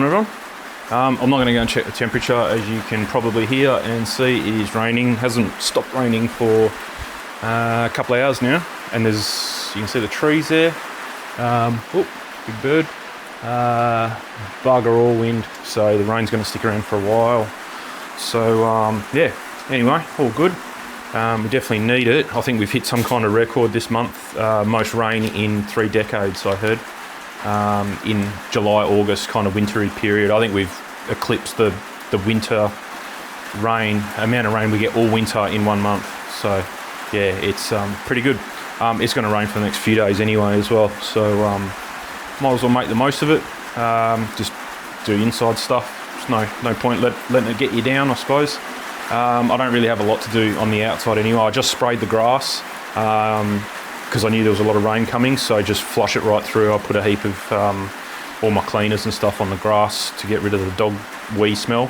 turn it on. I'm not going to go and check the temperature. As you can probably hear and see, it is raining. Hasn't stopped raining for a couple of hours now, and you can see the trees there. Big bird. Bugger all wind, so the rain's going to stick around for a while. So yeah, anyway, all good. We definitely need it. I think we've hit some kind of record this month, most rain in 3 decades, I heard. In July, August kind of wintry period. I think we've eclipsed the winter rain, amount of rain we get all winter in 1 month. So yeah, it's pretty good. It's going to rain for the next few days anyway as well, so might as well make the most of it. Just do inside stuff. There's no point letting it get you down, I suppose. I don't really have a lot to do on the outside anyway. I just sprayed the grass because I knew there was a lot of rain coming, so just flush it right through. I put a heap of all my cleaners and stuff on the grass to get rid of the dog wee smell.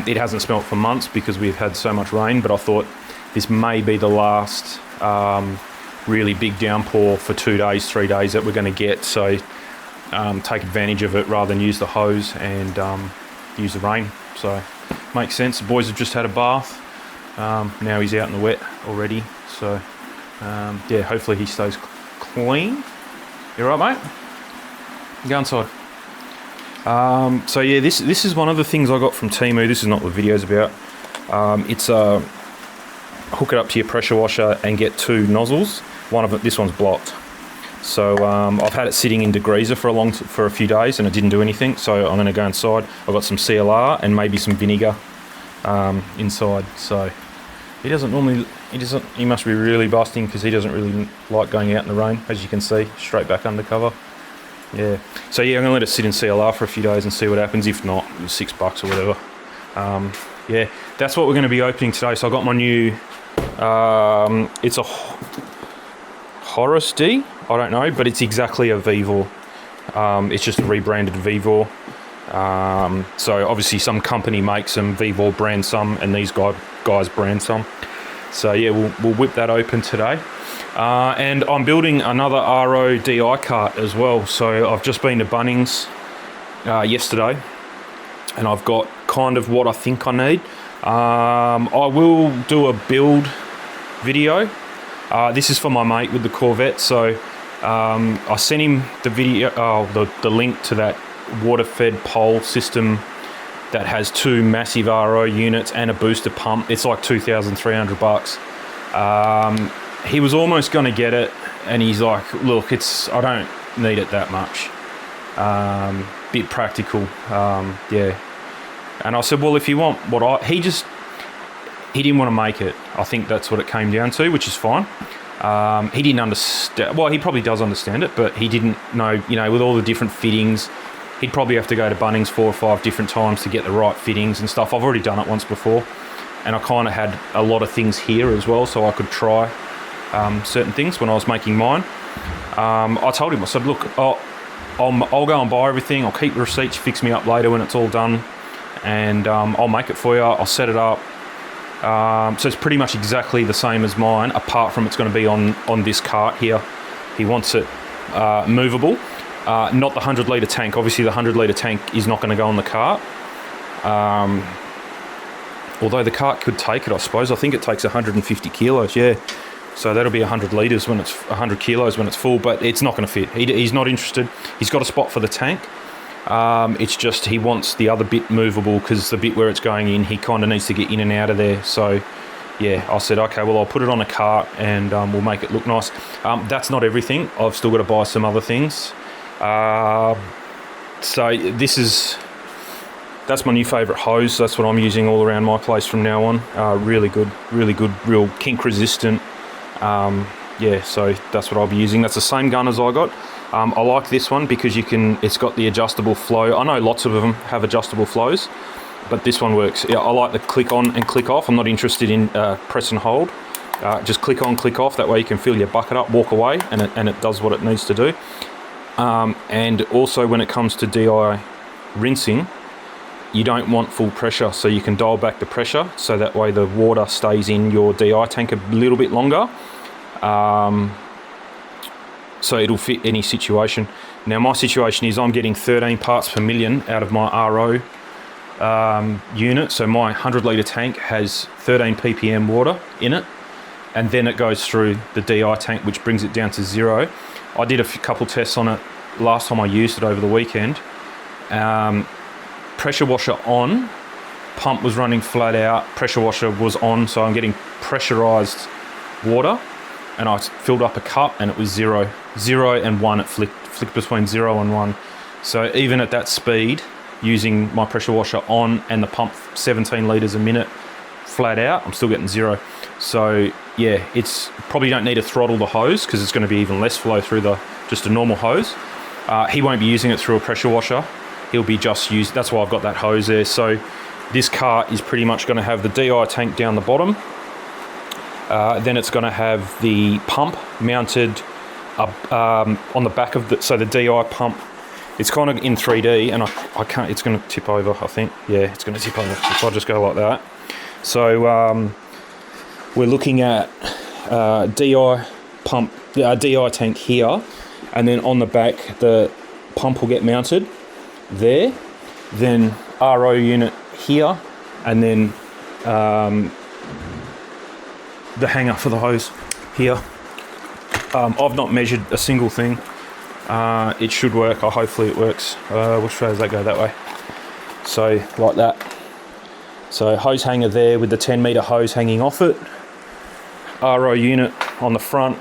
It hasn't smelt for months because we've had so much rain, but I thought this may be the last really big downpour for 2 days, 3 days that we're going to get, so take advantage of it rather than use the hose and use the rain. So makes sense. The boys have just had a bath. Now he's out in the wet already, so yeah, hopefully he stays clean. You right, mate? Go inside. So yeah, this is one of the things I got from Temu. This is not what the video's about. It's hook it up to your pressure washer and get 2 nozzles. This one's blocked. So I've had it sitting in degreaser for a few days and it didn't do anything. So I'm going to go inside. I've got some CLR and maybe some vinegar inside. So he must be really busting because he doesn't really like going out in the rain, as you can see, straight back under cover. Yeah. So yeah, I'm going to let it sit in CLR for a few days and see what happens. If not, $6 or whatever. Yeah, that's what we're going to be opening today. So I got my new, it's a Horus D. I don't know, but it's exactly a Vevor. It's just a rebranded Vevor. So obviously some company makes them, Vevor brand some, and these guys brand some. So yeah, we'll whip that open today. And I'm building another RO DI cart as well. So I've just been to Bunnings yesterday, and I've got kind of what I think I need. I will do a build video. This is for my mate with the Corvette, so I sent him the video, the link to that water-fed pole system that has 2 massive RO units and a booster pump. It's like $2,300. He was almost going to get it, and he's like, "Look, I don't need it that much. Bit practical, yeah." And I said, "Well, if you want he didn't want to make it. I think that's what it came down to, which is fine." He didn't understand. Well, he probably does understand it, but he didn't know. With all the different fittings, he'd probably have to go to Bunnings 4 or 5 different times to get the right fittings and stuff. I've already done it once before, and I kind of had a lot of things here as well, so I could try certain things when I was making mine. I told him, I said, "Look, I'll go and buy everything. I'll keep the receipts. Fix me up later when it's all done, and I'll make it for you. I'll set it up." So it's pretty much exactly the same as mine, apart from it's going to be on this cart here. He wants it movable, not the 100 litre tank. Obviously the 100 litre tank is not going to go on the cart, although the cart could take it, I suppose. I think it takes 150 kilos, yeah. So that'll be 100 litres when it's 100 kilos when it's full, but it's not going to fit. He's not interested. He's got a spot for the tank. It's just he wants the other bit movable because the bit where it's going in, he kind of needs to get in and out of there. So yeah, I said, okay, well, I'll put it on a cart and we'll make it look nice. That's not everything. I've still got to buy some other things. So that's my new favourite hose. That's what I'm using all around my place from now on. Really good, real kink resistant. Yeah, so that's what I'll be using. That's the same gun as I got. I like this one because it's got the adjustable flow. I know lots of them have adjustable flows, but this one works. Yeah, I like the click on and click off. I'm not interested in press and hold. Just click on, click off. That way you can fill your bucket up, walk away, and it does what it needs to do. And also when it comes to DI rinsing, you don't want full pressure, so you can dial back the pressure so that way the water stays in your DI tank a little bit longer. So it'll fit any situation. Now my situation is I'm getting 13 parts per million out of my RO unit. So my 100 litre tank has 13 ppm water in it, and then it goes through the DI tank, which brings it down to 0. I did a couple tests on it last time I used it over the weekend. Pressure washer on, pump was running flat out, pressure washer was on, so I'm getting pressurized water, and I filled up a cup and it was 0 and 1. It flicked between 0 and 1. So even at that speed, using my pressure washer on and the pump 17 litres a minute flat out, I'm still getting 0. So yeah, it's probably don't need to throttle the hose because it's going to be even less flow through just a normal hose. He won't be using it through a pressure washer. He'll be just used. That's why I've got that hose there. So this car is pretty much going to have the DI tank down the bottom. Then it's going to have the pump mounted up on the back of so the DI pump. It's kind of in 3D, and I can't. It's going to tip over. I think. Yeah, it's going to tip over if I just go like that. So we're looking at DI pump, DI tank here, and then on the back the pump will get mounted there. Then RO unit here, and then the hanger for the hose here. I've not measured a single thing. It should work. Hopefully it works. Which way does that go? That way. So like that. So hose hanger there with the 10 metre hose hanging off it. RO unit on the front.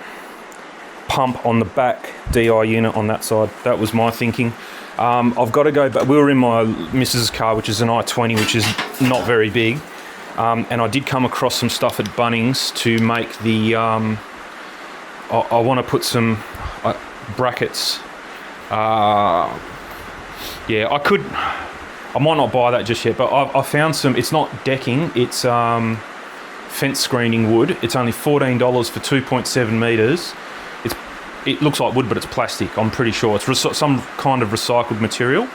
Pump on the back. DI unit on that side. That was my thinking. I've got to go back. We were in my missus' car, which is an i20, which is not very big. And I did come across some stuff at Bunnings to make the... I want to put some brackets. Yeah, I might not buy that just yet, but I found some. It's not decking, it's fence screening wood. It's only $14 for 2.7 meters. It looks like wood, but it's plastic. I'm pretty sure it's some kind of recycled material,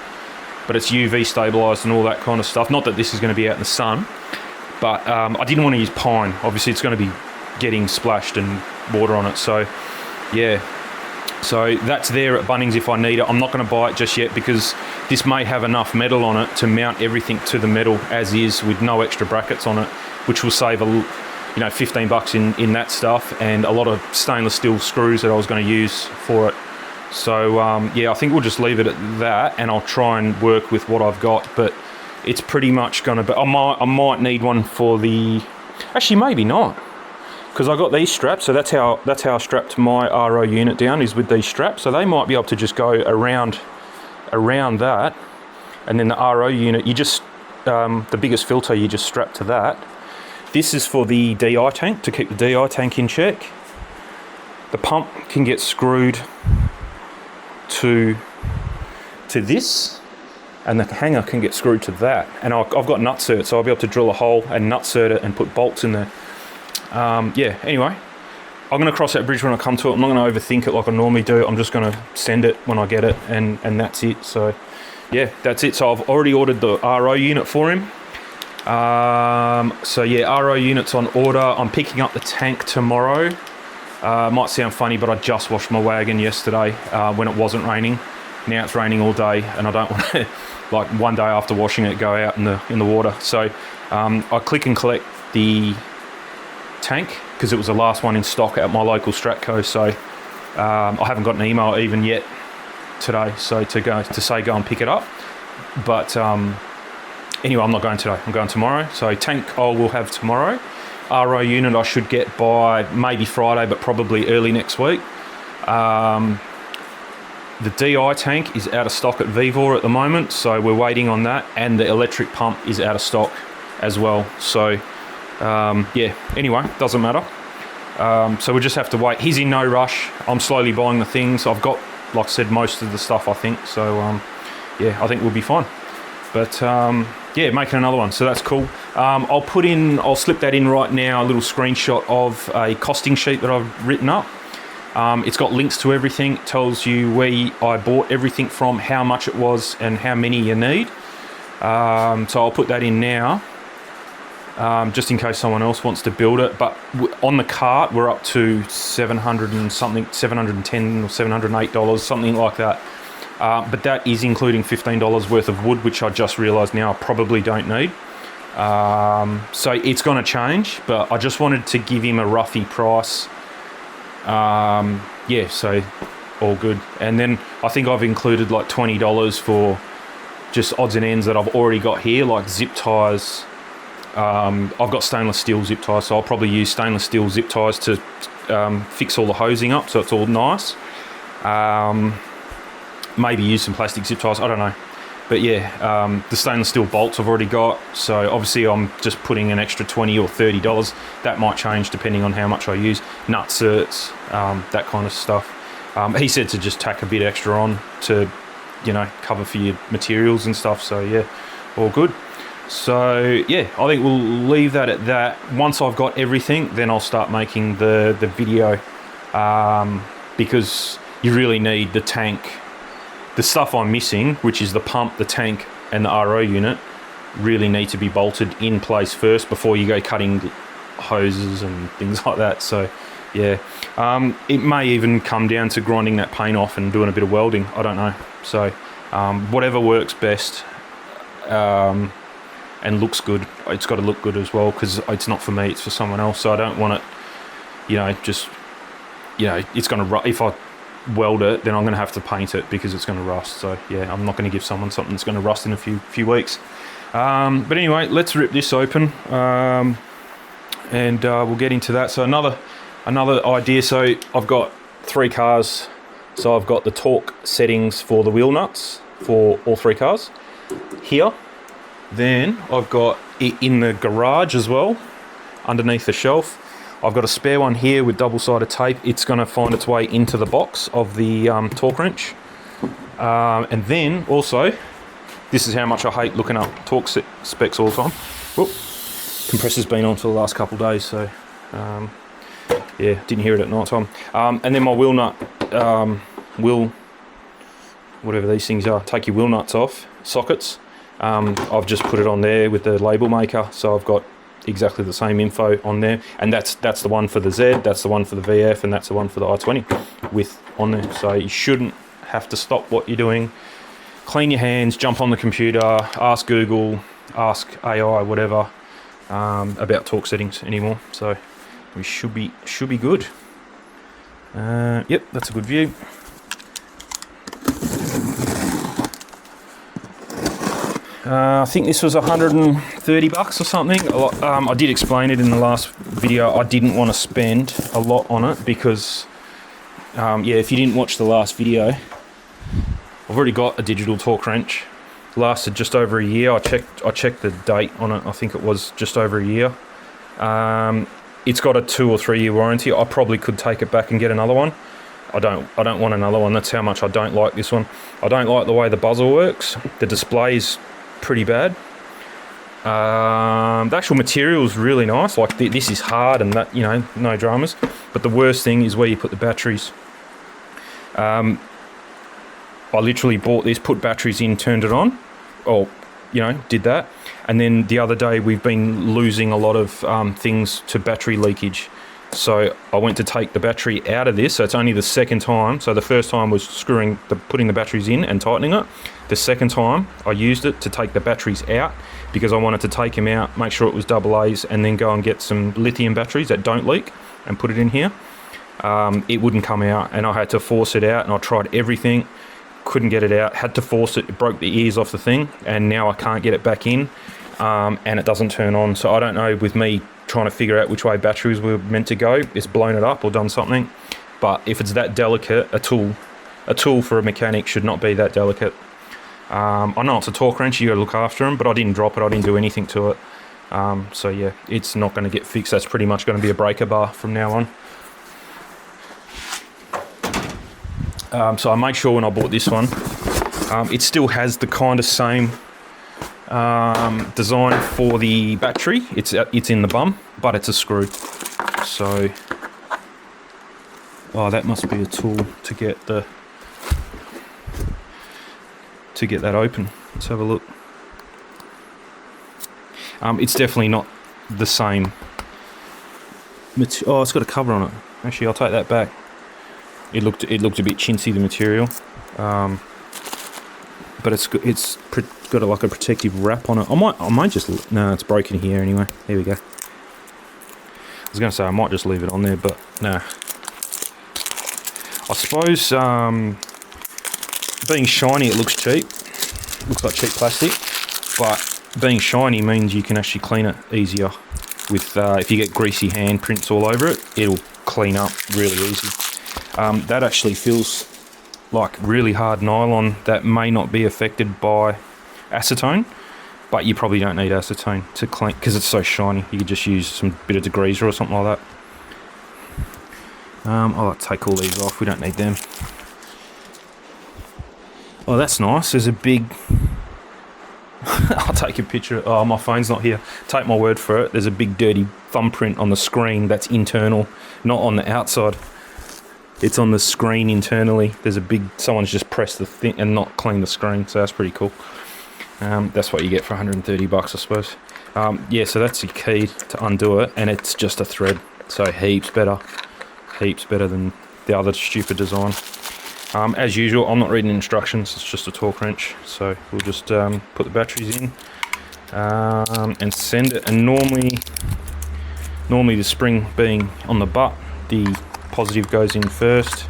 but it's UV stabilized and all that kind of stuff. Not that this is going to be out in the sun, but I didn't want to use pine. Obviously, it's going to be getting splashed and water on it. So yeah, so that's there at Bunnings if I need it. I'm not going to buy it just yet because this may have enough metal on it to mount everything to the metal as is with no extra brackets on it, which will save $15 in that stuff, and a lot of stainless steel screws that I was going to use for it. So yeah, I think we'll just leave it at that, and I'll try and work with what I've got. But it's pretty much going to be. I might need one for the. Actually, maybe not, because I got these straps. So that's how I strapped my RO unit down, is with these straps. So they might be able to just go around that, and then the RO unit, you just the biggest filter you just strap to that. This is for the DI tank, to keep the DI tank in check. The pump can get screwed to this, and the hanger can get screwed to that. And I've got nutsert, so I'll be able to drill a hole and nutsert it and put bolts in there. Yeah, anyway, I'm going to cross that bridge when I come to it. I'm not going to overthink it like I normally do. I'm just going to send it when I get it, and that's it. So yeah, that's it. So I've already ordered the RO unit for him. So yeah, RO unit's on order. I'm picking up the tank tomorrow. Might sound funny, but I just washed my wagon yesterday when it wasn't raining. Now it's raining all day, and I don't want to, like, one day after washing it, go out in the water. So I click and collect the tank because it was the last one in stock at my local Stratco. So I haven't got an email even yet today, so to say go and pick it up. But anyway, I'm not going today. I'm going tomorrow. So tank I will have tomorrow. RO unit I should get by maybe Friday, but probably early next week. The DI tank is out of stock at Vivor at the moment, so we're waiting on that. And the electric pump is out of stock as well. So yeah, anyway, doesn't matter. So we just have to wait. He's in no rush. I'm slowly buying the things. I've got, like I said, most of the stuff, I think. So yeah, I think we'll be fine. But yeah, making another one, so that's cool. I'll slip that in right now, a little screenshot of a costing sheet that I've written up. It's got links to everything. It tells you where I bought everything from, how much it was, and how many you need. So I'll put that in now, just in case someone else wants to build it. But on the cart, we're up to $700 and something, $710 or $708, something like that. but that is including $15 worth of wood, which I just realised now I probably don't need. So it's going to change, but I just wanted to give him a roughy price. Yeah, so all good. And then I think I've included like $20 for just odds and ends that I've already got here, like zip ties. I've got stainless steel zip ties, so I'll probably use stainless steel zip ties to fix all the hosing up so it's all nice. Maybe use some plastic zip ties, I don't know. But yeah, the stainless steel bolts I've already got, so obviously I'm just putting an extra $20 or $30. That might change depending on how much I use. Nut certs, that kind of stuff. He said to just tack a bit extra on to, you know, cover for your materials and stuff, so yeah, all good. So yeah, I think we'll leave that at that. Once I've got everything, then I'll start making the video, because you really need the tank. The stuff I'm missing, which is the pump, the tank, and the RO unit, really need to be bolted in place first before you go cutting hoses and things like that. So yeah, it may even come down to grinding that paint off and doing a bit of welding, I don't know. So whatever works best and looks good. It's got to look good as well, because it's not for me, it's for someone else. So I don't want it, you know, just, you know, it's going to, if I weld it, then I'm going to have to paint it because it's going to rust. So yeah, I'm not going to give someone something that's going to rust in a few weeks. But anyway, let's rip this open, and we'll get into that. So another idea. So I've got 3 cars. So I've got the torque settings for the wheel nuts for all 3 cars here. Then I've got it in the garage as well, underneath the shelf. I've got a spare one here with double-sided tape. It's going to find its way into the box of the torque wrench. And then also, this is how much I hate looking up torque specs all the time. Whoop. Compressor's been on for the last couple of days, so yeah, didn't hear it at night time. And then my wheel nut, whatever these things are, take your wheel nuts off, sockets. I've just put it on there with the label maker, so I've got exactly the same info on there, and that's the one for the Z, that's the one for the VF, and that's the one for the I-20 with on there. So you shouldn't have to stop what you're doing, clean your hands, jump on the computer, ask Google, ask AI, whatever, about torque settings anymore. So we should be good. Yep, that's a good view. I think this was $130 or something. I did explain it in the last video. I didn't want to spend a lot on it because, yeah, if you didn't watch the last video, I've already got a digital torque wrench. Lasted just over a year. I checked the date on it. I think it was just over a year. It's got a 2 or 3 year warranty. I probably could take it back and get another one. I don't want another one. That's how much I don't like this one. I don't like the way the buzzer works. The display's pretty bad. The actual material is really nice. Like this is hard and that, you know, no dramas. But the worst thing is where you put the batteries. I literally bought this, put batteries in, turned it on, or, you know, did that. And then the other day we've been losing a lot of things to battery leakage. So I went to take the battery out of this. So it's only the second time. So the first time was putting the batteries in and tightening it. The second time I used it to take the batteries out because I wanted to take them out, make sure it was AA's, and then go and get some lithium batteries that don't leak and put it in here. It wouldn't come out, and I had to force it out, and I tried everything, couldn't get it out, had to force it. It broke the ears off the thing, and now I can't get it back in, and it doesn't turn on. So I don't know, with me trying to figure out which way batteries were meant to go, it's blown it up or done something. But if it's that delicate, a tool for a mechanic should not be that delicate. I know it's a torque wrench, you gotta look after them, but I didn't drop it, I didn't do anything to it. So yeah, it's not going to get fixed. That's pretty much going to be a breaker bar from now on. So I made sure when I bought this one, it still has the kind of same design for the battery. It's in the bum, but it's a screw. So, oh, that must be a tool to get that open. Let's have a look. It's definitely not the same. Oh, it's got a cover on it. Actually, I'll take that back. It looked a bit chintzy, the material. but it's got like a protective wrap on it. I might just, no, it's broken here anyway. There we go. I was going to say I might just leave it on there, but no. I suppose being shiny, it looks cheap. Looks like cheap plastic, but being shiny means you can actually clean it easier. With if you get greasy handprints all over it, it'll clean up really easy. That actually feels like really hard nylon that may not be affected by acetone, but you probably don't need acetone to clean because it's so shiny. You could just use some bit of degreaser or something like that. I'll take all these off, we don't need them. Oh, that's nice. There's a big I'll take a picture. Oh, my phone's not here. Take my word for it. There's a big dirty thumbprint on the screen that's internal, not on the outside. It's on the screen internally. There's a big, someone's just pressed the thing and not cleaned the screen, so that's pretty cool. That's what you get for 130 bucks, I suppose. Yeah, so that's the key to undo it, and it's just a thread, so heaps better than the other stupid design. As usual, I'm not reading instructions, it's just a torque wrench, so we'll just put the batteries in and send it. And normally the spring being on the butt, the positive goes in first.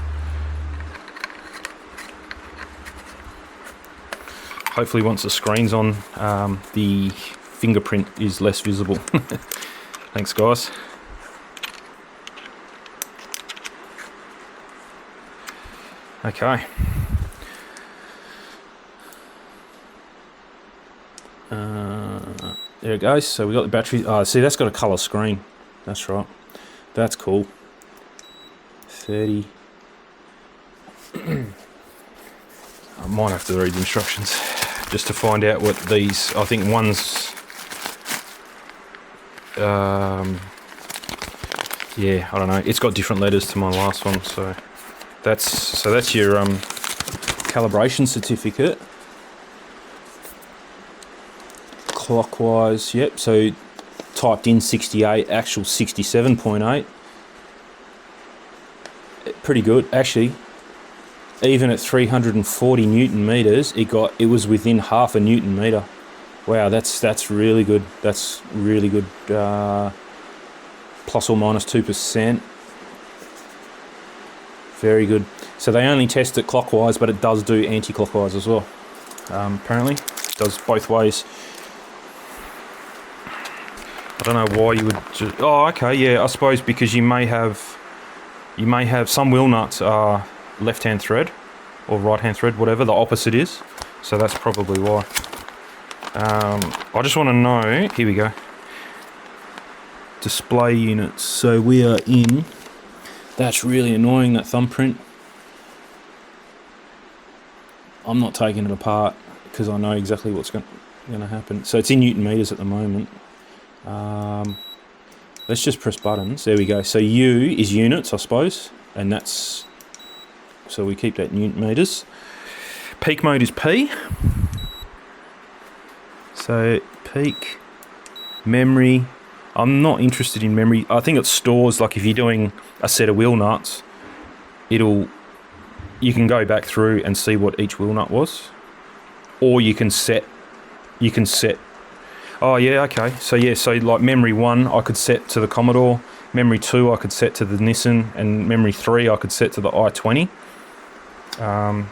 Hopefully once the screen's on, the fingerprint is less visible. Thanks, guys. Okay. There it goes. So we got the battery. Oh, see, that's got a colour screen. That's right. That's cool. 30. I might have to read the instructions just to find out what these. I think one's. Yeah, I don't know. It's got different letters to my last one, so that's your calibration certificate. Clockwise, yep. So typed in 68, actual 67.8. Pretty good, actually. Even at 340 Newton meters, it was within half a Newton meter. Wow, that's really good. That's really good. Plus or minus 2%. Very good. So they only test it clockwise, but it does do anti-clockwise as well. Apparently, it does both ways. I don't know why you would. Oh, okay, yeah. I suppose because you may have some wheel nuts are left-hand thread or right-hand thread, whatever the opposite is. So that's probably why. I just want to know. Here we go. Display units. So we are in. That's really annoying, that thumbprint. I'm not taking it apart because I know exactly what's going to happen. So it's in Newton meters at the moment. Let's just press buttons. There we go. So U is units, I suppose, and that's. So we keep that in Newton meters. Peak mode is P. So peak memory. I'm not interested in memory. I think it stores, like if you're doing a set of wheel nuts, you can go back through and see what each wheel nut was, or you can set. Oh yeah, okay. So yeah, so like memory 1 I could set to the Commodore, memory 2 I could set to the Nissan, and memory 3 I could set to the i20.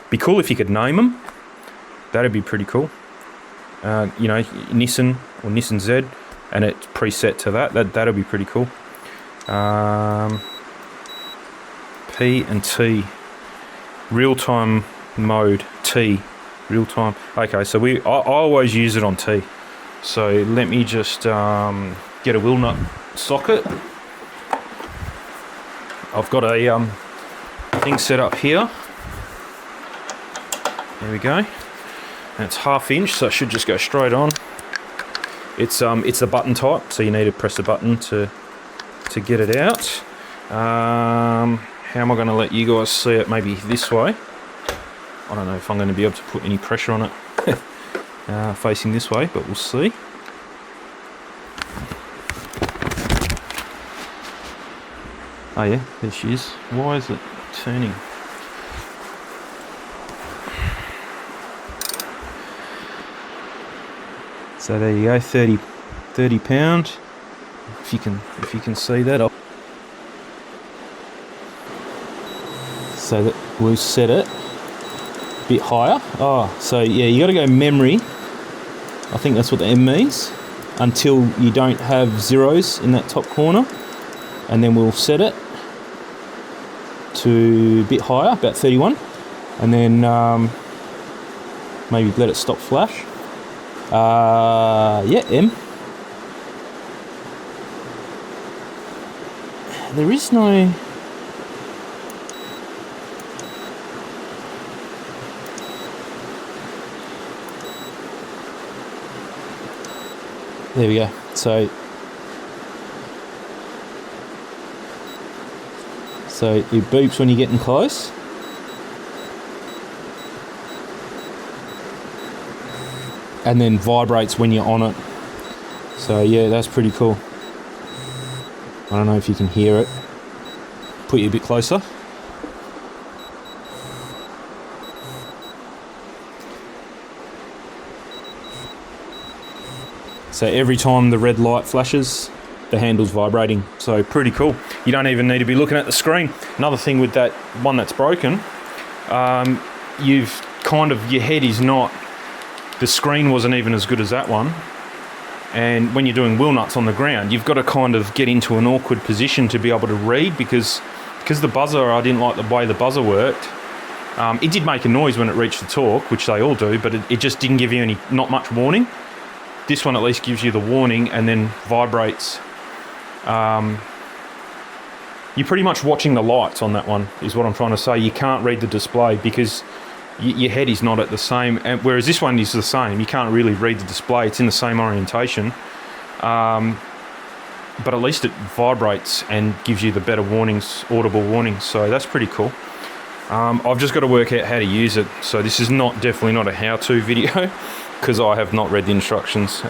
Be cool if you could name them. That'd be pretty cool. You know, Nissan or Nissan Z, and it's preset to that. That'll be pretty cool. P and T, real time mode T, real time. Okay, so I always use it on T. So let me just get a wheel nut socket. I've got a thing set up here. There we go. And it's 1/2 inch, so it should just go straight on. It's the button type, so you need to press the button to get it out. How am I going to let you guys see it? Maybe this way. I don't know if I'm going to be able to put any pressure on it facing this way, but we'll see. Oh yeah, there she is. Why is it turning? So there you go, 30 pound. If you can see that. So that we'll set it a bit higher. Oh, so yeah, you got to go memory. I think that's what the M means, until you don't have zeros in that top corner, and then we'll set it to a bit higher, about 31, and then maybe let it stop flash. Yeah, M. There is no... There we go. So it beeps when you're getting close. And then vibrates when you're on it. So yeah, that's pretty cool. I don't know if you can hear it. Put you a bit closer. So every time the red light flashes, the handle's vibrating. So pretty cool. You don't even need to be looking at the screen. Another thing with that one that's broken, your head is not, the screen wasn't even as good as that one. And when you're doing wheel nuts on the ground, you've got to kind of get into an awkward position to be able to read, because the buzzer, I didn't like the way the buzzer worked. It did make a noise when it reached the torque, which they all do, but it just didn't give you not much warning. This one at least gives you the warning and then vibrates. You're pretty much watching the lights on that one, is what I'm trying to say. You can't read the display because your head is not at the same, whereas this one is the same. You can't really read the display. It's in the same orientation. But at least it vibrates and gives you the better warnings, audible warnings. So that's pretty cool. I've just got to work out how to use it. So this is definitely not a how-to video, because I have not read the instructions.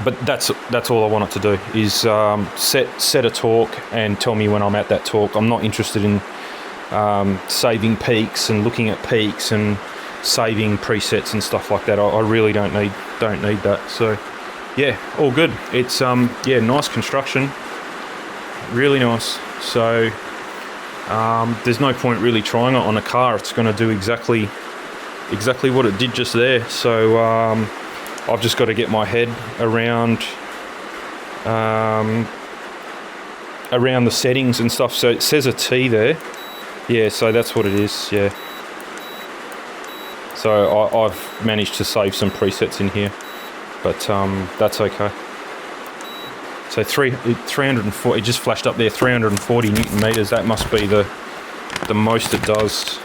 But that's all I want it to do, is set a torque and tell me when I'm at that torque. I'm not interested in saving peaks and looking at peaks and saving presets and stuff like that. I really don't need that. So yeah, all good. It's yeah, nice construction, really nice. So there's no point really trying it on a car. It's going to do exactly what it did just there. So I've just got to get my head around the settings and stuff. So it says a T there. Yeah, so that's what it is. Yeah. So I've managed to save some presets in here, but that's okay. So 340, it just flashed up there, 340 Newton meters. That must be the most it does.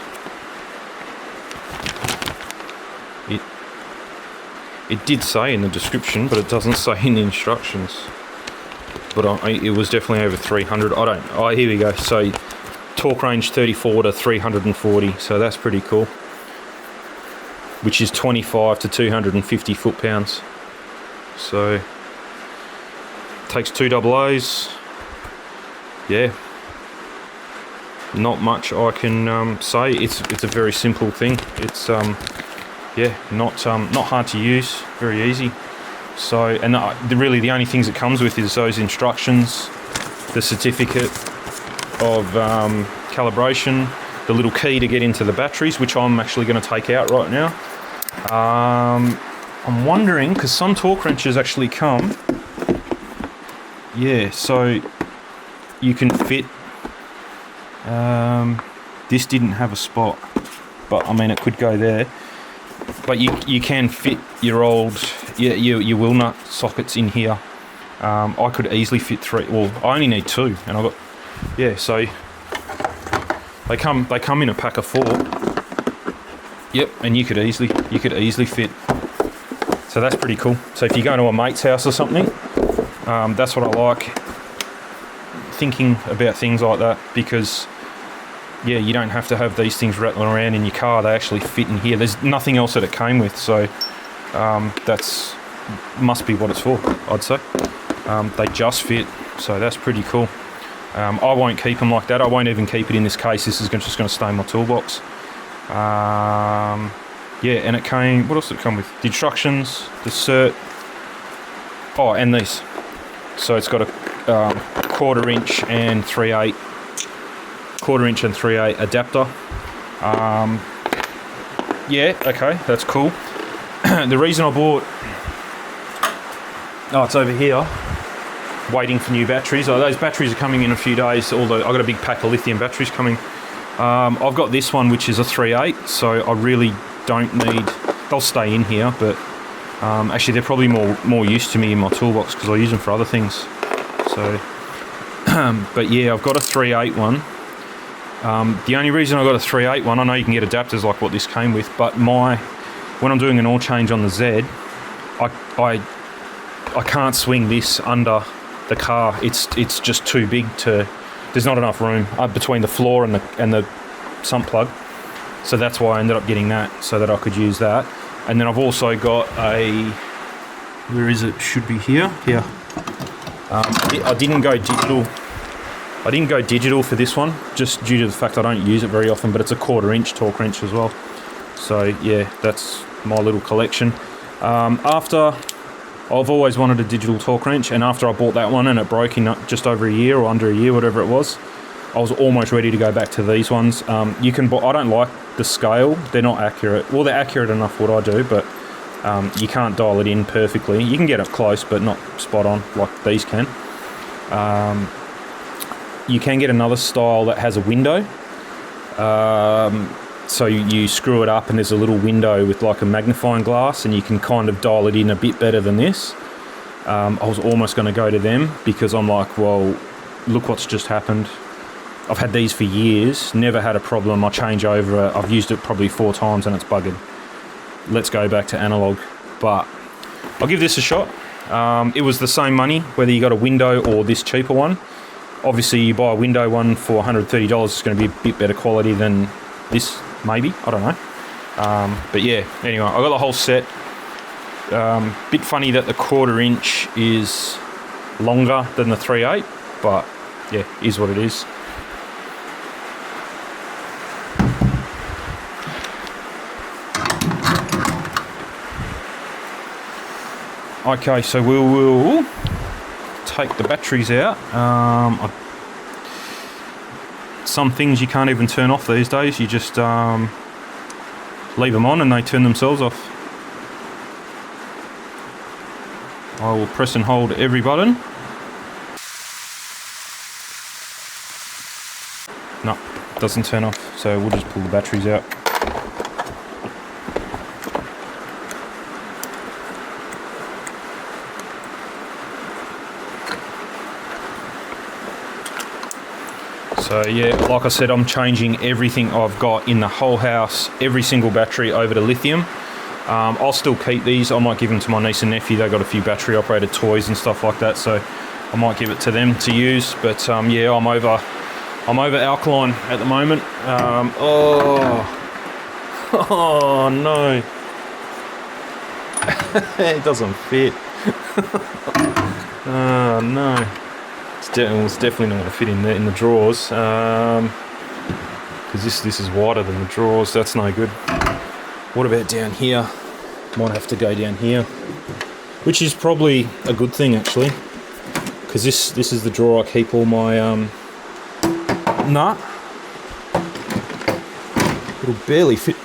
It did say in the description, but it doesn't say in the instructions. But it was definitely over 300. Here we go. So torque range 34 to 340. So that's pretty cool. Which is 25 to 250 foot-pounds. So takes 2 AA's. Yeah. Not much I can say. It's a very simple thing. It's yeah, not hard to use, very easy. So, and really the only things it comes with is those instructions, the certificate of calibration, the little key to get into the batteries, which I'm actually going to take out right now. I'm wondering, because some torque wrenches actually come, yeah, so you can fit, this didn't have a spot, but I mean it could go there. But you can fit your old your wheel nut sockets in here. I could easily fit 3. Well, I only need 2, and I got So they come in a pack of 4. Yep, and you could easily fit. So that's pretty cool. So if you go to a mate's house or something, that's what I like. Thinking about things like that, because yeah, you don't have to have these things rattling around in your car. They actually fit in here. There's nothing else that it came with, so that's must be what it's for, I'd say. They just fit, so that's pretty cool. I won't keep them like that. I won't even keep it in this case. This is just going to stay in my toolbox. Yeah, yeah, and it came, what else did it come with? The instructions, the cert, oh, and these. So it's got a 1/4 inch and 3/8, 1/4 inch and 3/8 adapter. Yeah, okay, that's cool. The reason I bought, oh, it's over here, waiting for new batteries. Oh, those batteries are coming in a few days, although I've got a big pack of lithium batteries coming. I've got this one, which is a 3/8, so I really don't need, they'll stay in here, but actually they're probably more use to me in my toolbox because I use them for other things. So, but yeah, I've got a 3/8 one. The only reason I got a 3/8 one, I know you can get adapters like what this came with, but when I'm doing an oil change on the Z, I can't swing this under the car. It's just too big to. There's not enough room between the floor and the sump plug, so that's why I ended up getting that so that I could use that. And then I've also got a, where is it? Should be here. Here. I didn't go digital. I didn't go digital for this one, just due to the fact I don't use it very often, but it's a 1/4 inch torque wrench as well. So yeah, that's my little collection. After, I've always wanted a digital torque wrench, and after I bought that one and it broke in just over a year or under a year, whatever it was, I was almost ready to go back to these ones. You can buy, I don't like the scale, they're not accurate. Well, they're accurate enough what I do, but you can't dial it in perfectly. You can get it close, but not spot on like these can. You can get another style that has a window. So you screw it up and there's a little window with like a magnifying glass, and you can kind of dial it in a bit better than this. I was almost going to go to them because I'm like, well, look what's just happened. I've had these for years, never had a problem. I change over, I've used it probably 4 times and it's buggered. Let's go back to analog. But I'll give this a shot. It was the same money, whether you got a window or this cheaper one. Obviously, you buy a window one for $130, it's going to be a bit better quality than this, maybe. I don't know. But yeah, anyway, I got the whole set. Bit funny that the 1/4 inch is longer than the 3/8, but yeah, is what it is. Okay, so we will take the batteries out. Some things you can't even turn off these days. You just leave them on and they turn themselves off. I will press and hold every button. No, doesn't turn off, so we'll just pull the batteries out. So yeah, like I said, I'm changing everything I've got in the whole house, every single battery over to lithium. I'll still keep these. I might give them to my niece and nephew. They've got a few battery operated toys and stuff like that, so I might give it to them to use. But yeah, I'm over alkaline at the moment. Oh no, it doesn't fit. Oh no. It's definitely not going to fit in there in the drawers, because this is wider than the drawers. That's no good. What about down here? Might have to go down here, which is probably a good thing actually, because this is the drawer I keep all my it'll barely fit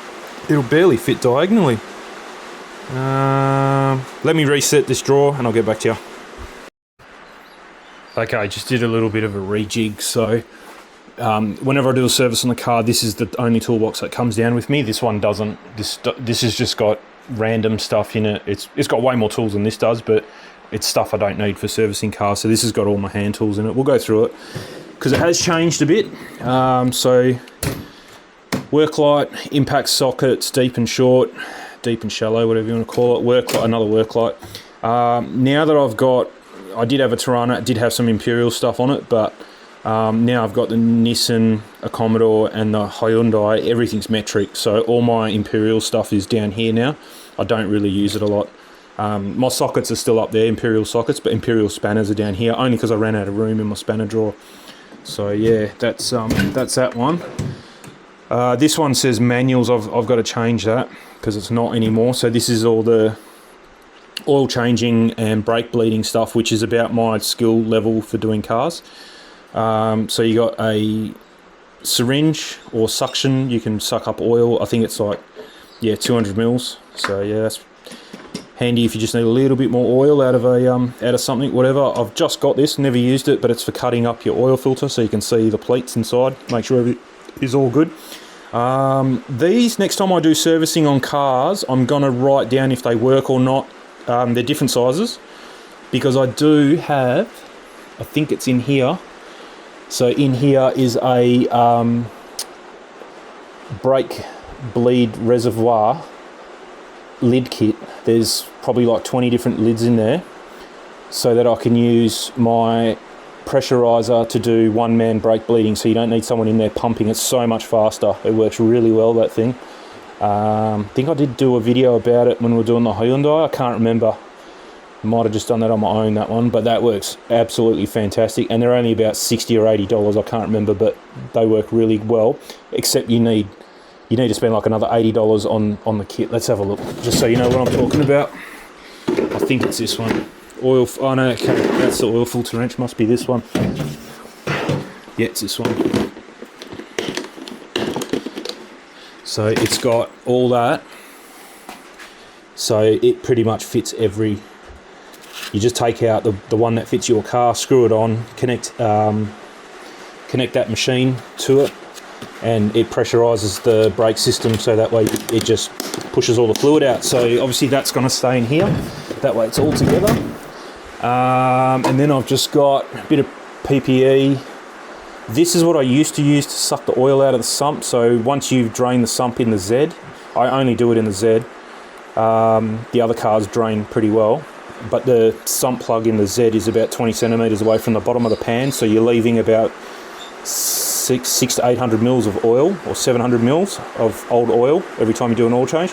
diagonally. Let me reset this drawer and I'll get back to you. Okay, just did a little bit of a rejig. So whenever I do a service on the car, this is the only toolbox that comes down with me. This one doesn't. This has just got random stuff in it. It's got way more tools than this does, but it's stuff I don't need for servicing cars. So this has got all my hand tools in it. We'll go through it because it has changed a bit. So work light, impact sockets, deep and short, deep and shallow, whatever you want to call it. Work light, another work light. Now that I did have a Tirana, it did have some Imperial stuff on it, but now I've got the Nissan, a Commodore and the Hyundai. Everything's metric, so all my Imperial stuff is down here now. I don't really use it a lot. My sockets are still up there, Imperial sockets, but Imperial spanners are down here, only because I ran out of room in my spanner drawer. So yeah, that's that one. This one says manuals. I've got to change that because it's not anymore. So this is all the oil changing and brake bleeding stuff, which is about my skill level for doing cars. So you got a syringe or suction, you can suck up oil. I think it's like 200 mils. So yeah, that's handy if you just need a little bit more oil out of something, whatever. I've just got this, never used it, but it's for cutting up your oil filter so you can see the pleats inside, make sure everything is all good. These, next time I do servicing on cars, I'm gonna write down if they work or not. They're different sizes, because I do have, I think it's in here. So in here is a brake bleed reservoir lid kit. There's probably like 20 different lids in there, so that I can use my pressurizer to do one-man brake bleeding, so you don't need someone in there pumping. It's so much faster. It works really well, that thing. I think I did do a video about it when we were doing the Hyundai. I can't remember. Might have just done that on my own, that one, but that works absolutely fantastic. And they're only about $60 or $80. I can't remember, but they work really well. Except you need to spend like another $80 on the kit. Let's have a look, just so you know what I'm talking about. I think it's this one. Oil. Oh no, okay, that's the oil filter wrench. Must be this one. Yeah, it's this one. So it's got all that. So it pretty much fits every. You just take out the one that fits your car, screw it on, connect that machine to it, and it pressurizes the brake system, so that way it just pushes all the fluid out. So obviously that's going to stay in here. That way it's all together. And then I've just got a bit of PPE. This is what I used to use to suck the oil out of the sump. So once you've drained the sump in the Z, I only do it in the Z. The other cars drain pretty well, but the sump plug in the Z is about 20 centimetres away from the bottom of the pan, so you're leaving about 600 to 800 mils of oil, or 700 mils of old oil every time you do an oil change.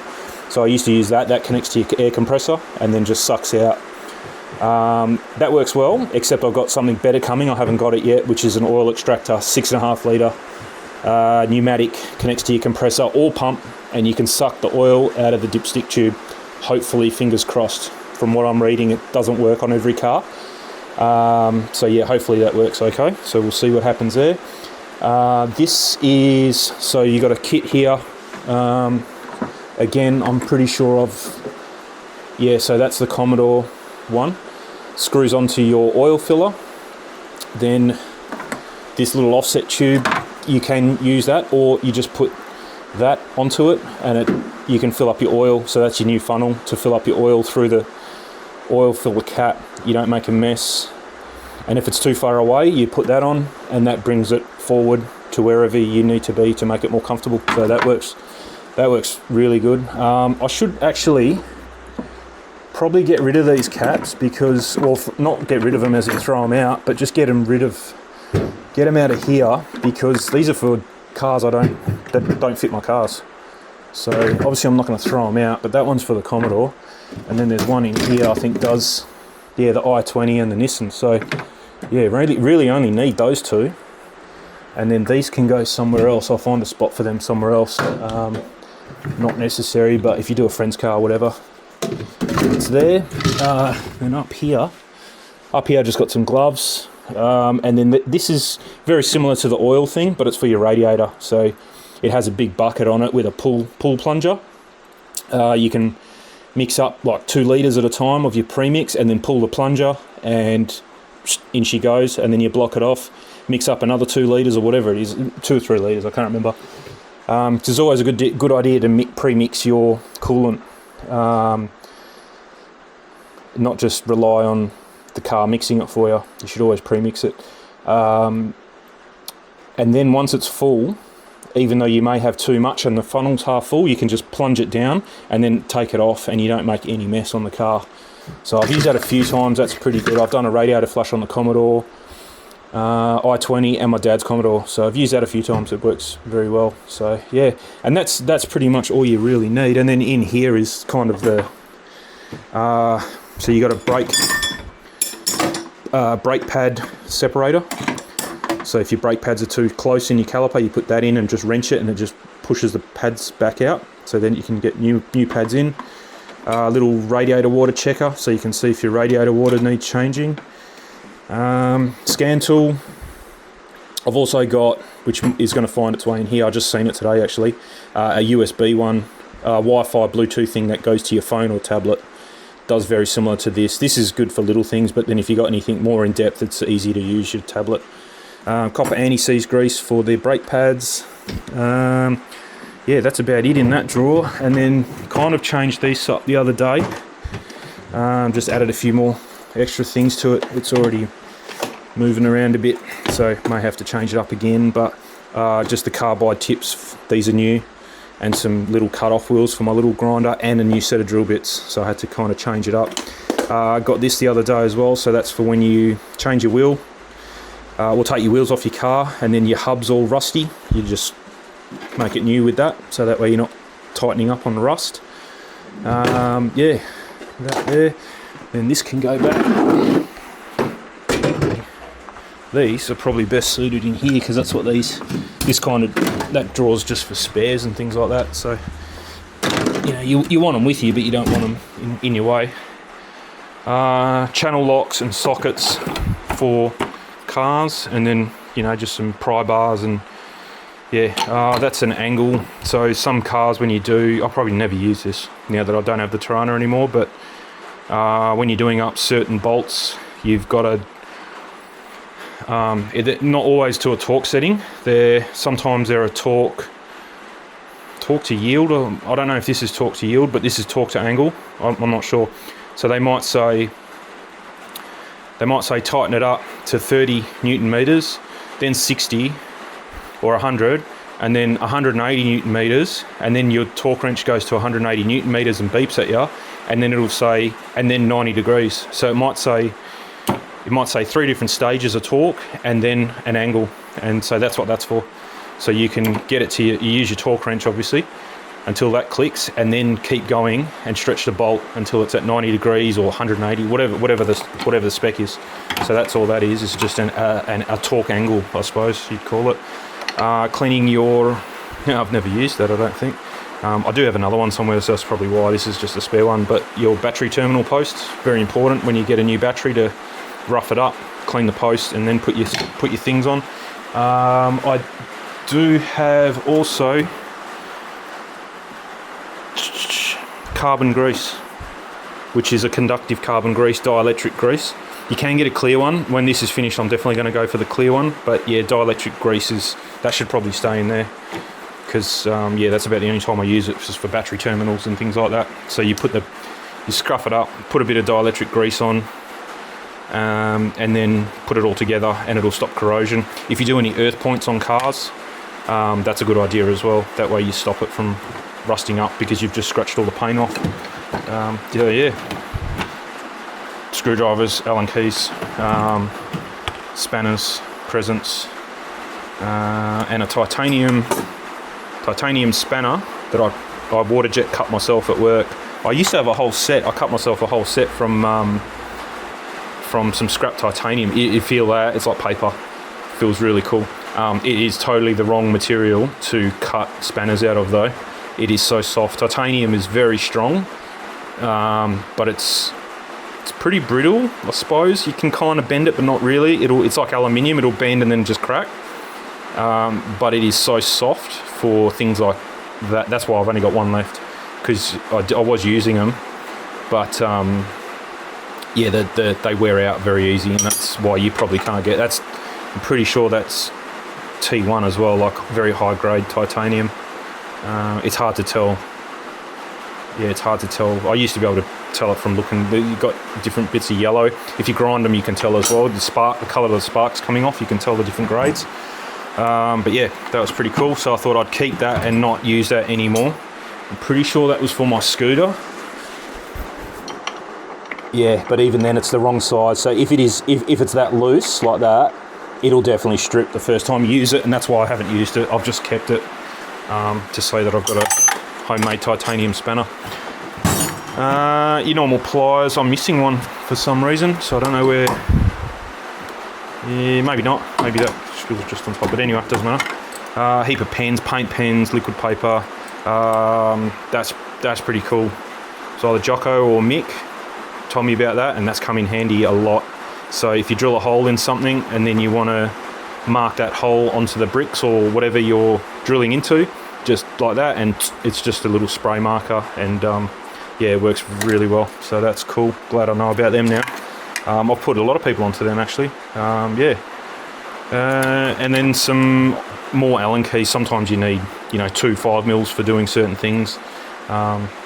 So I used to use that. That connects to your air compressor and then just sucks out. That works well, except I've got something better coming. I haven't got it yet, which is an oil extractor, 6.5 litre pneumatic, connects to your compressor or pump, and you can suck the oil out of the dipstick tube. Hopefully, fingers crossed. From what I'm reading, it doesn't work on every car. So yeah, hopefully that works okay. So we'll see what happens there. This is, so you got a kit here. Again, I'm pretty sure so that's the Commodore one. Screws onto your oil filler. Then this little offset tube, you can use that, or you just put that onto it, and you can fill up your oil. So that's your new funnel to fill up your oil through the oil filler cap. You don't make a mess. And if it's too far away, you put that on, and that brings it forward to wherever you need to be to make it more comfortable. So that works really good. I should actually probably get rid of these caps, because, well, not get rid of them as in throw them out, but just get them out of here, because these are for cars that don't fit my cars. So obviously I'm not going to throw them out, but that one's for the Commodore. And then there's one in here I think does, the i20 and the Nissan. So yeah, really only need those two. And then these can go somewhere else. I'll find a spot for them somewhere else. Not necessary, but if you do a friend's car or whatever, it's there. And up here I just got some gloves. And then this is very similar to the oil thing, but it's for your radiator. So it has a big bucket on it with a pull plunger. You can mix up like 2 litres at a time of your premix, and then pull the plunger, and in she goes, and then you block it off, mix up another 2 litres or whatever it is, 2 or 3 litres, I can't remember. It's always a good idea to pre-mix your coolant, not just rely on the car mixing it for you. You should always pre-mix it. And then once it's full, even though you may have too much and the funnel's half full, you can just plunge it down and then take it off, and you don't make any mess on the car. So I've used that a few times. That's pretty good. I've done a radiator flush on the Commodore i20 and my dad's Commodore, so I've used that a few times. It works very well. So yeah, and that's pretty much all you really need. And then in here is kind of the so you got a brake pad separator. So if your brake pads are too close in your caliper, you put that in and just wrench it, and it just pushes the pads back out. so then you can get new pads in. Little radiator water checker, so you can see if your radiator water needs changing. Scan tool. I've also got, which is going to find its way in here, I just seen it today actually, a USB one, Wi-Fi Bluetooth thing that goes to your phone or tablet. Does very similar to this. This is good for little things, but then if you got anything more in depth, it's easy to use your tablet. Copper anti-seize grease for the brake pads. Yeah, that's about it in that drawer. And then kind of changed these up the other day. Just added a few more extra things to it. It's already moving around a bit, so may have to change it up again. But just the carbide tips, these are new, and some little cut-off wheels for my little grinder, and a new set of drill bits. So I had to kind of change it up. I got this the other day as well, so that's for when you change your wheel. We'll take your wheels off your car, and then your hub's all rusty. You just make it new with that, so that way you're not tightening up on the rust. Yeah, that there. Then this can go back. These are probably best suited in here because that's what this kind of, that drawer's just for spares and things like that. So, you know, you want them with you, but you don't want them in your way. Channel locks and sockets for cars, and then, you know, just some pry bars, and yeah, that's an angle. So some cars, when you do, I'll probably never use this now that I don't have the Tirana anymore, but when you're doing up certain bolts, you've got to not always to a torque setting. Sometimes they're a torque to yield, or I don't know if this is torque to yield, but this is torque to angle. I'm not sure. So they might say tighten it up to 30 Newton meters, then 60 or 100, and then 180 Newton meters, and then your torque wrench goes to 180 Newton meters and beeps at you, and then it'll say, and then 90 degrees. So it might say 3 different stages of torque and then an angle, and so that's what that's for. So you can get it to you use your torque wrench obviously until that clicks, and then keep going and stretch the bolt until it's at 90 degrees or 180, whatever the spec is. So that's all that is. It's just a torque angle, I suppose you'd call it. Cleaning your, I've never used that, I don't think. I do have another one somewhere, so that's probably why this is just a spare one. But your battery terminal posts, very important when you get a new battery, to rough it up, clean the post, and then put your things on. I do have also carbon grease, which is a conductive carbon grease, dielectric grease. You can get a clear one. When this is finished, I'm definitely going to go for the clear one. But yeah, dielectric grease that should probably stay in there, because yeah, that's about the only time I use it, just for battery terminals and things like that. So you scruff it up, put a bit of dielectric grease on, and then put it all together, and it'll stop corrosion. If you do any earth points on cars, that's a good idea as well. That way you stop it from rusting up, because you've just scratched all the paint off. Yeah. Screwdrivers, Allen keys, spanners, crescents, and a titanium spanner that I water jet cut myself at work. I used to have a whole set. I cut myself a whole set from some scrap titanium. You feel that? It's like paper. Feels really cool. It is totally the wrong material to cut spanners out of, though. It is so soft. Titanium is very strong, but it's pretty brittle, I suppose. You can kind of bend it, but not really. It's like aluminium. It'll bend and then just crack. But it is so soft for things like that. That's why I've only got one left, because I was using them, but yeah, they wear out very easy, and that's why you probably can't get. I'm pretty sure that's T1 as well, like very high grade titanium. It's hard to tell. Yeah, it's hard to tell. I used to be able to tell it from looking. You've got different bits of yellow. If you grind them, you can tell as well. The colour of the sparks coming off, you can tell the different grades. But yeah, that was pretty cool. So I thought I'd keep that and not use that anymore. I'm pretty sure that was for my scooter. Yeah, but even then it's the wrong size. So if it's that loose like that, it'll definitely strip the first time you use it, and that's why I haven't used it. I've just kept it to say that I've got a homemade titanium spanner. Your normal pliers. I'm missing one for some reason, so I don't know where. Yeah, maybe not. Maybe that screw was just on top. But anyway, it doesn't matter. Heap of pens, paint pens, liquid paper, That's pretty cool. So either Jocko or Mick told me about that, and that's come in handy a lot. So if you drill a hole in something and then you want to mark that hole onto the bricks or whatever you're drilling into, just like that, and it's just a little spray marker, and yeah, it works really well. So that's cool. Glad I know about them now. I've put a lot of people onto them actually. Yeah. And then some more Allen keys. Sometimes you need, 2 5mm for doing certain things,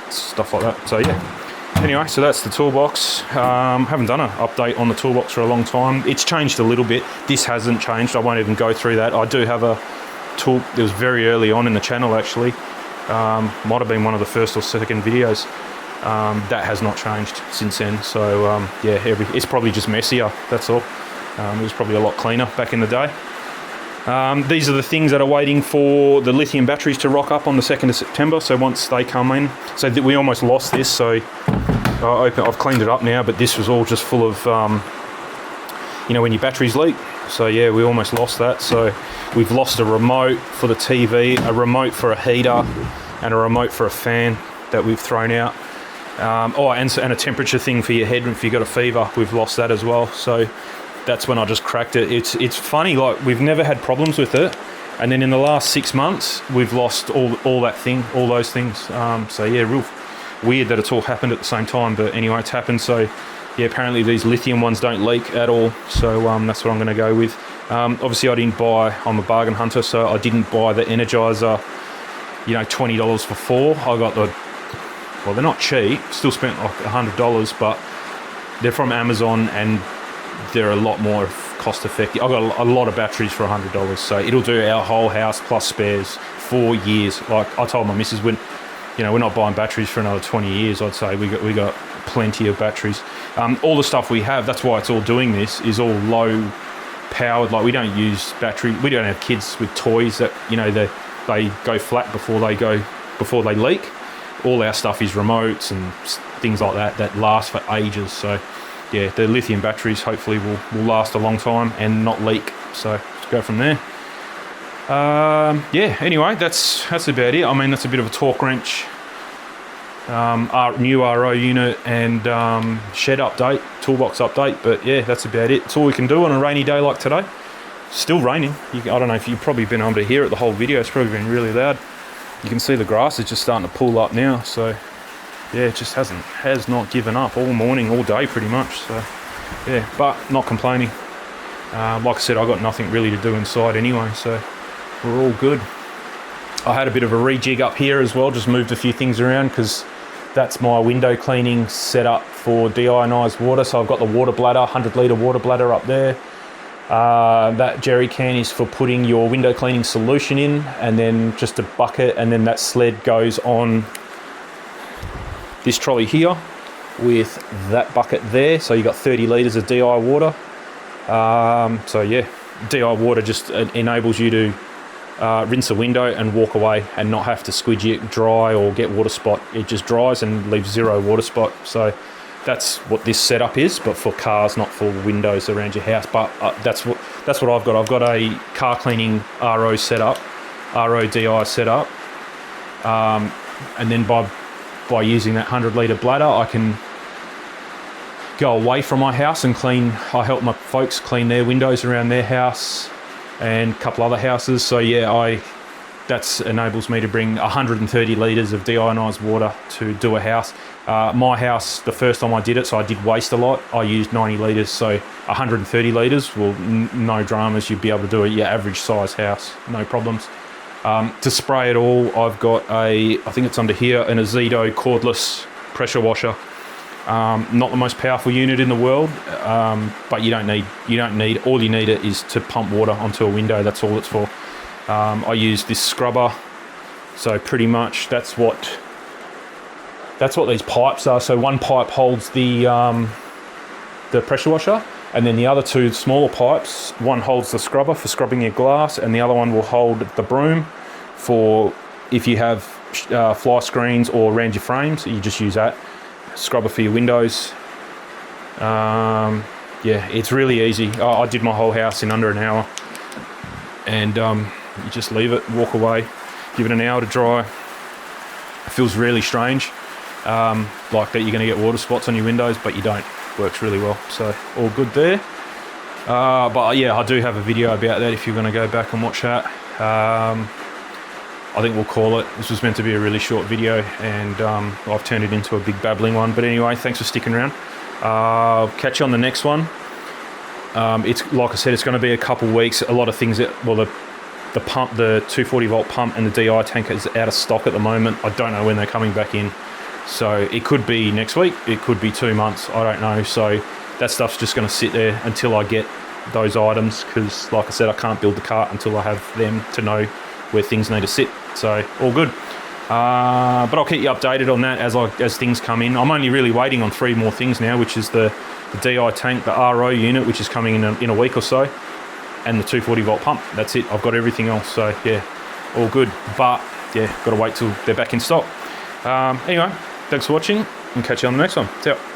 stuff like that. So yeah. Anyway, so that's the Toolbox. Haven't done an update on the Toolbox for a long time. It's changed a little bit. This hasn't changed. I won't even go through that. I do have a tool. It was very early on in the channel actually. Might have been one of the first or second videos. That has not changed since then. So yeah, it's probably just messier. That's all. It was probably a lot cleaner back in the day. These are the things that are waiting for the lithium batteries to rock up on the 2nd of September. So once they come in, so we almost lost this. So I've cleaned it up now, but this was all just full of, when your batteries leak. So yeah, we almost lost that. So we've lost a remote for the TV, a remote for a heater, and a remote for a fan that we've thrown out. And a temperature thing for your head if you've got a fever. We've lost that as well. So that's when I just cracked it. It's funny, like we've never had problems with it, and then in the last 6 months we've lost all those things. So yeah, real weird that it's all happened at the same time, but anyway, it's happened. So yeah, apparently these lithium ones don't leak at all, so that's what I'm going to go with. Obviously I'm a bargain hunter, so I didn't buy the Energizer, $20 for 4. I got well, they're not cheap, still spent like $100, but they're from Amazon and they're a lot more cost effective. I've got a lot of batteries for $100, so it'll do our whole house plus spares for years. Like I told my missus, we're not buying batteries for another 20 years. I'd say we got plenty of batteries. All the stuff we have, that's why it's all doing this, is all low powered. Like we don't use battery. We don't have kids with toys that they go flat before they leak. All our stuff is remotes and things like that last for ages. So yeah, the lithium batteries hopefully will last a long time and not leak. So let's go from there. Yeah, anyway, that's about it. I mean, that's a bit of a torque wrench, our new RO unit and shed update, toolbox update. But yeah, that's about it. It's all we can do on a rainy day like today. Still raining. I don't know if you've probably been able to hear it the whole video. It's probably been really loud. You can see the grass is just starting to pull up now. So yeah, it just has not given up all morning, all day pretty much. So yeah, but not complaining. Like I said, I got nothing really to do inside anyway, so we're all good. I had a bit of a rejig up here as well, just moved a few things around because that's my window cleaning setup for deionized water. So I've got the water bladder, 100 litre water bladder up there. That jerry can is for putting your window cleaning solution in, and then just a bucket, and then that sled goes on this trolley here with that bucket there. So you got 30 litres of DI water. So yeah, DI water just enables you to rinse a window and walk away and not have to squidgy it dry or get water spot. It just dries and leaves 0 water spot. So that's what this setup is, but for cars, not for windows around your house. But that's what I've got. I've got a car cleaning RO setup, RO DI setup, and then by using that 100 litre bladder, I can go away from my house and I help my folks clean their windows around their house and a couple other houses. So yeah, that enables me to bring 130 litres of deionized water to do a house. My house, the first time I did it, so I did waste a lot, I used 90 litres, so 130 litres, well, no dramas, you'd be able to do it, your average size house, no problems. To spray it all, I've got I think it's under here, an Azedo cordless pressure washer. Not the most powerful unit in the world, but all you need it is to pump water onto a window. That's all it's for. I use this scrubber, so pretty much that's what these pipes are. So one pipe holds the pressure washer, and then the other 2 smaller pipes, one holds the scrubber for scrubbing your glass, and the other one will hold the broom for if you have fly screens or around your frames. You just use that scrubber for your windows. Yeah, it's really easy. I did my whole house in under an hour, and you just leave it, walk away, give it an hour to dry, It feels really strange, like that you're going to get water spots on your windows, but you don't. Works really well, so all good there. But yeah, I do have a video about that if you're going to go back and watch that. I think we'll call it. This was meant to be a really short video, and I've turned it into a big babbling one. But anyway, thanks for sticking around. Catch you on the next one. It's like I said, it's going to be a couple weeks. A lot of things that, well, the pump, the 240 volt pump and the DI tanker is out of stock at the moment. I don't know when they're coming back in. So it could be next week. It could be 2 months. I don't know. So that stuff's just going to sit there until I get those items, because like I said, I can't build the cart until I have them to know where things need to sit. So all good. But I'll keep you updated on that as things come in. I'm only really waiting on 3 more things now, which is the DI tank, the RO unit, which is coming in a week or so, and the 240 volt pump. That's it. I've got everything else. So yeah, all good. But yeah, got to wait till they're back in stock. Anyway, thanks for watching, and catch you on the next one. See ya.